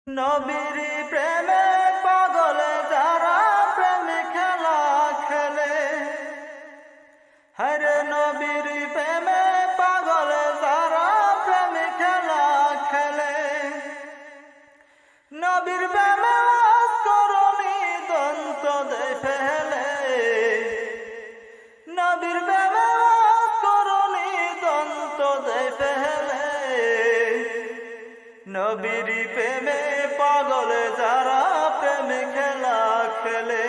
নবীর প্রেমে পাগলে যারা প্রেম খেলা খেলে, হরে নবীর প্রেমে পাগলে যারা প্রেম খেলা খেলে, নবীর প্রেমে করণী দন্ত দে ফেলে, নবীর প্রেমে করণী দন্ত দে ফেলে, নবীর প্রেমে পাগলে যারা প্রেম খেলা খেলে,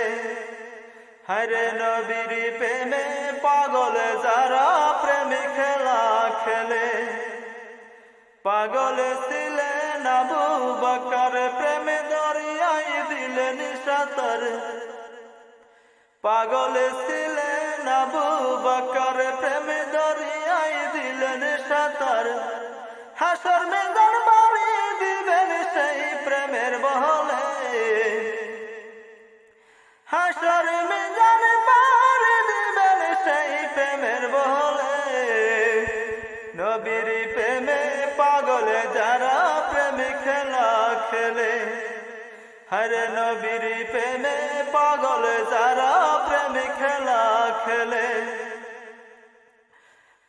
হরে নবীর প্রেমে পাগলে যারা প্রেম খেলা খেলে। পাগল ছিলেন আবু বকর, প্রেমে দরিয়ায় দিলেন সাঁতার। পাগল ছিলেন আবু বকর, প্রেমে দরিয়ায় দিলেন সাঁতার। হাসর মেদান বাড়ি দিবেন সেই প্রেমের বহলে, হাসর মেদান বাড়ি দিবেন সেই প্রেমের বহলে। নবীর প্রেমে পাগলে যারা প্রেম খেলা খেলে, হরে নবীর প্রেমে পাগলে যারা প্রেম খেলা খেলে।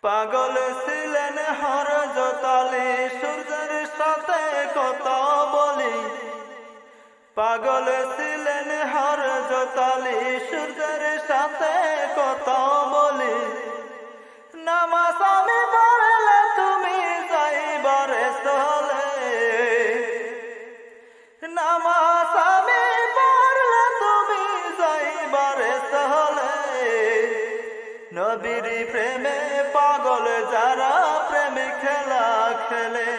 পাগল ছিলেন হযরত আলী, সূর্যের সাথে কথা বলি। পাগল ছিলেন হযরত আলী, সূর্যের সাথে কথা বলি। নামাজ আমি পড়লে তুমি যাইবারে চলে, নামাজ আমি পড়লে তুমি যাইবারে চলে। নবীর প্রেমে পাগল যারা প্রেম খেলা খেলে,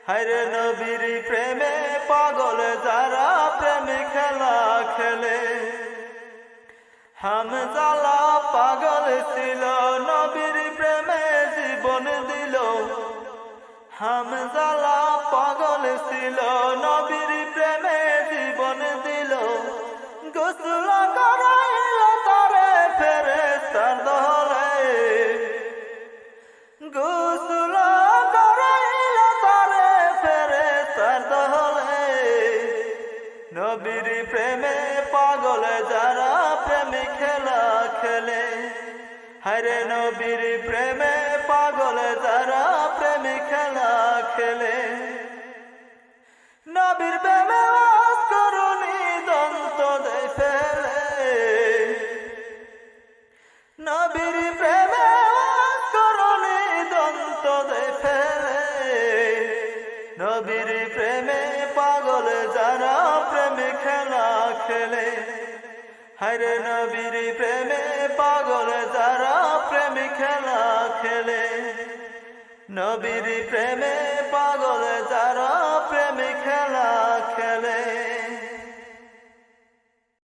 হরে নবীর প্রেমে পাগল যারা প্রেম খেলা খেলে। হামজালা পাগল ছিল, নবীর প্রেমে জীবন দিল। হামজালা পাগল ছিল, নবীর প্রেমে জীবন দিল। গোসল করাইল তারে ফেরেশতার দলে, গোসল করাইল তারে ফেরেশতার দলে। নবীর প্রেমে পাগল যারা প্রেম খেলা খেলে, হরে নবীর প্রেমে পাগল যারা প্রেম খেলা খেলে। নবীর প্রেমে করণী দন্ত দে ফেলে, নবীর প্রেমে করণী দন্ত দে ফেলে। নবীর প্রেমে পাগল যারা প্রেম খেলা খেলে, হরে নবীর প্রেমে পাগল যারা প্রেম খেলা খেলে। নবীর প্রেমে পাগল যারা